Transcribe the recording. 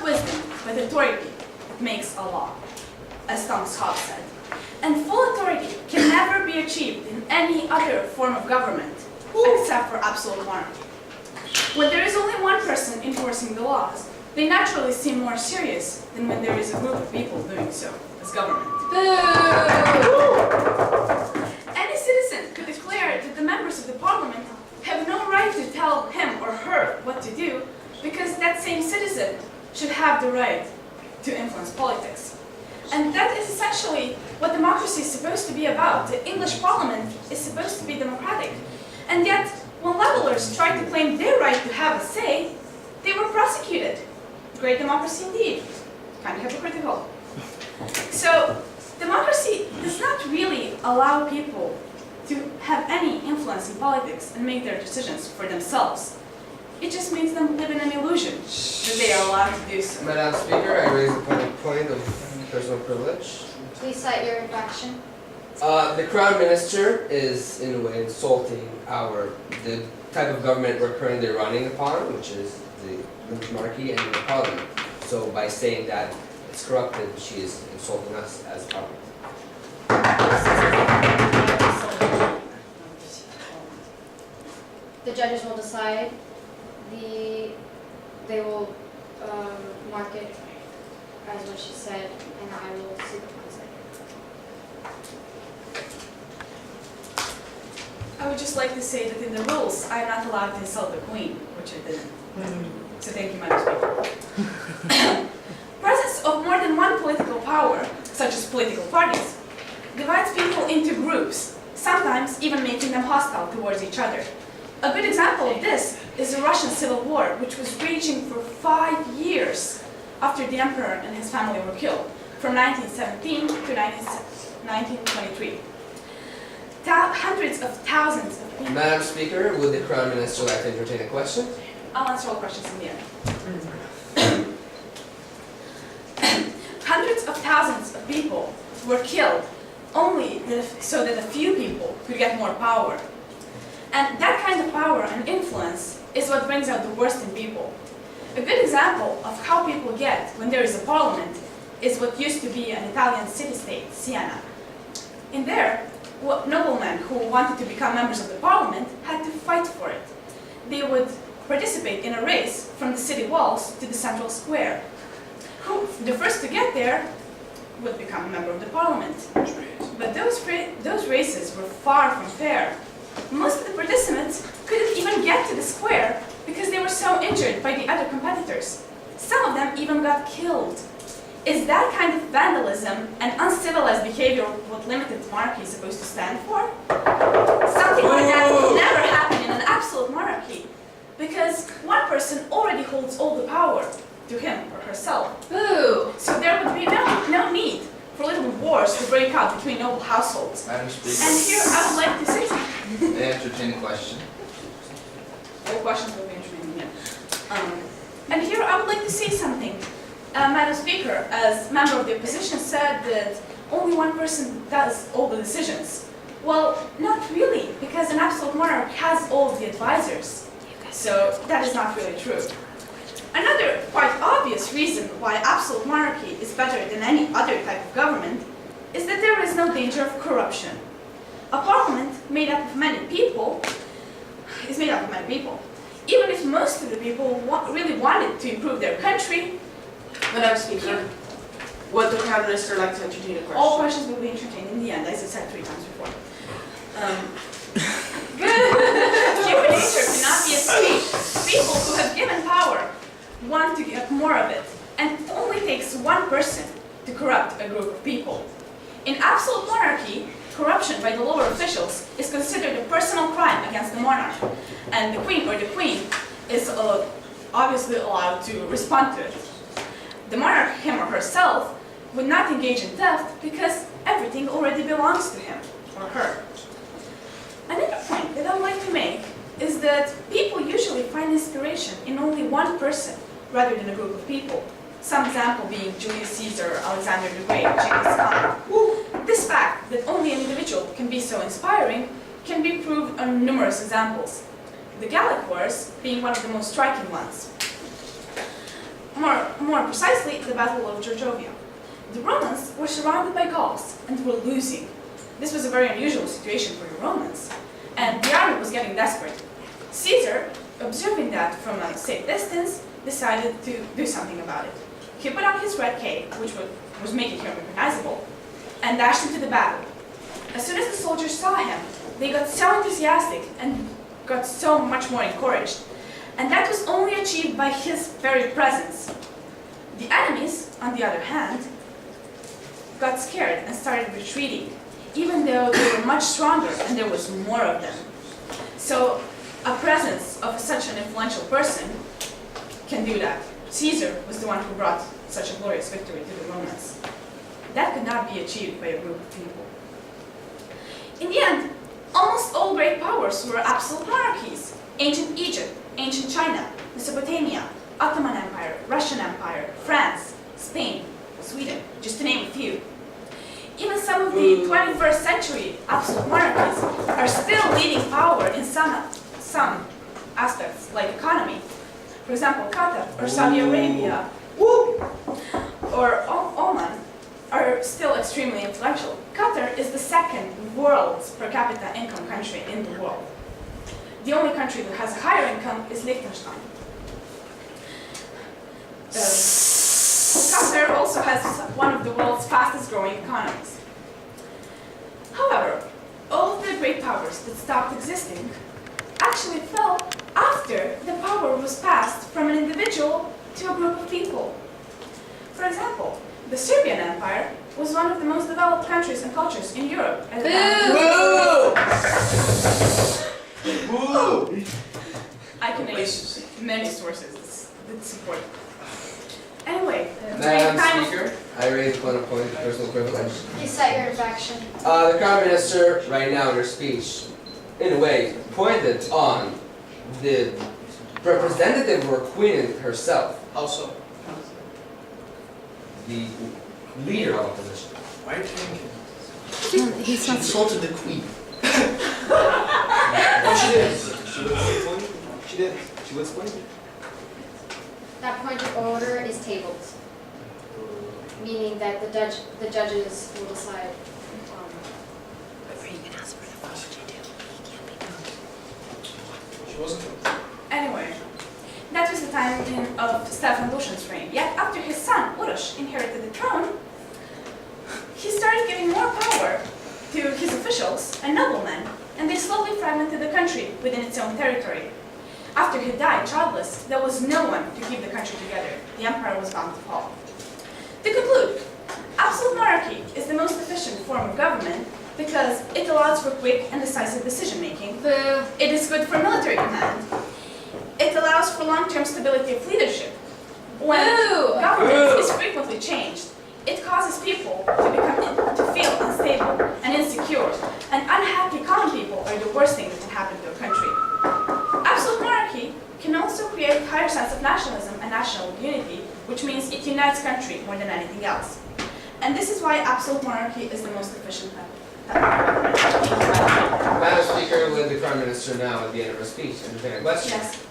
wisdom, but authority that makes a law, as Thomas Hobbes said. And full authority can never be achieved in any other form of government, except for absolute monarchy. When there is only one person enforcing the laws, they naturally seem more serious than when there is a group of people doing so, as government. Any citizen could declare that the members of the parliament have no right to tell him or her what to do, because that same citizen should have the right to influence politics. And that is essentially what democracy is supposed to be about. The English parliament is supposed to be democratic. And yet, when levelers tried to claim their right to have a say, they were prosecuted. Great democracy indeed. Kind of hypocritical. So, democracy does not really allow people to have any influence in politics and make their decisions for themselves. It just makes them live in an illusion that they are allowed to do so. Madam Speaker, I raise a point of personal privilege. Please cite your infraction. The Crown Minister is, in a way, insulting the type of government we're currently running upon, which is the monarchy and the parliament. So by saying that it's corrupted, she is insulting us as parliament. The judges will decide. They will mark it as what she said, and I will supervise it. I would just like to say that in the rules, I am not allowed to insult the Queen, which I didn't. So thank you, Madam Speaker. Presence of more than one political power, such as political parties, divides people into groups, sometimes even making them hostile towards each other. A good example of this is the Russian Civil War, which was raging for 5 years after the emperor and his family were killed, from 1917 to 1923. Hundreds of thousands of people. Madam Speaker, would the Crown Minister like to entertain a question? I'll answer all questions in the end. Hundreds of thousands of people were killed only so that a few people could get more power. And that kind of power and influence is what brings out the worst in people. A good example of how people get when there is a parliament is what used to be an Italian city-state, Siena. In there, noblemen who wanted to become members of the parliament had to fight for it. They would participate in a race from the city walls to the central square. The first to get there would become a member of the parliament. But those races were far from fair. Most of the participants couldn't even get to the square because they were so injured by the other competitors. Some of them even got killed. Is that kind of vandalism and uncivilized behavior what limited monarchy is supposed to stand for? Something like that will never happen in an absolute monarchy, because one person already holds all the power to him or herself. Boo! So there would be no need for little wars to break out between noble households. Madam Speaker, And here I would like to say something. may I entertain a question? All questions will be entertaining, yeah. And here I would like to say something. Madam Speaker, as member of the opposition, said that only one person does all the decisions. Well, not really, because an absolute monarch has all the advisors. So that is not really true. Another quite obvious reason why absolute monarchy is better than any other type of government is that there is no danger of corruption. A parliament made up of many people is made up of many people. Even if most of the people really wanted to improve their country, Madam Speaker, would the Prime Minister like to entertain a question? all questions will be entertained in the end, as I said 3 times before. Human nature cannot be escaped. People who have given power want to get more of it, and it only takes one person to corrupt a group of people. In absolute monarchy, corruption by the lower officials is considered a personal crime against the monarch, and the queen or the queen is obviously allowed to respond to it. The monarch, him or herself, would not engage in theft because everything already belongs to him or her. Another point that I would like to make is that people usually find inspiration in only one person rather than a group of people. Some example being Julius Caesar, Alexander the Great, Genghis Khan. This fact that only an individual can be so inspiring can be proved on numerous examples, the Gallic Wars being one of the most striking ones. more precisely, the Battle of Gergovia. The Romans were surrounded by Gauls and were losing. This was a very unusual situation for the Romans, and the army was getting desperate. Caesar, observing that from a safe distance, decided to do something about it. He put on his red cape, which was making him recognizable, and dashed into the battle. As soon as the soldiers saw him, they got so enthusiastic and got so much more encouraged. And that was only achieved by his very presence. The enemies, on the other hand, got scared and started retreating, even though they were much stronger and there was more of them. So a presence of such an influential person can do that. Caesar was the one who brought such a glorious victory to the Romans. That could not be achieved by a group of people. In the end, almost all great powers were absolute monarchies. Ancient Egypt, ancient China, Mesopotamia, Ottoman Empire, Russian Empire, France, Spain, Sweden, just to name a few. Even some of the 21st century absolute monarchies are still leading power in some aspects, like economy. For example, Qatar or Saudi Arabia or Oman are still extremely influential. Qatar is the second world's per capita income country in the world. The only country that has a higher income is Liechtenstein. Qatar also has one of the world's fastest growing economies. However, all of the great powers that stopped existing actually fell after the power was passed from an individual to a group of people. For example, the Serbian Empire was one of the most developed countries and cultures in Europe at the time. Woo! I can name many sources that support. Anyway, during Madam time of Speaker, I raise one point of personal privilege. You set your infraction. The Prime Minister, right now in her speech, in a way, pointed on the representative or queen herself, How so? the leader of opposition. Why are you thinking? He's She not. insulted the queen. No, she didn't. She will explain. She didn't. She will explain. That point of order is tabled, meaning that the judges will decide. She wasn't. Anyway, that was the time of Stefan Lushan's reign. Yet after his son, Uroš, inherited the throne, he started giving more power to his officials and noblemen, and they slowly fragmented the country within its own territory. After he died childless, there was no one to keep the country together. The empire was bound to fall. To conclude, absolute monarchy is the most efficient form of government because it allows for quick and decisive decision-making. Boo. It is good for military command. It allows for long-term stability of leadership. When Boo! government is frequently changed, it causes people to feel unstable and insecure. And unhappy common people are the worst thing that can happen to a country. Absolute monarchy can also create a higher sense of nationalism and national unity, which means it unites country more than anything else. And this is why absolute monarchy is the most efficient type of government. Madam Speaker, will the Prime Minister now, at the end of her speech, entertain a question? Yes.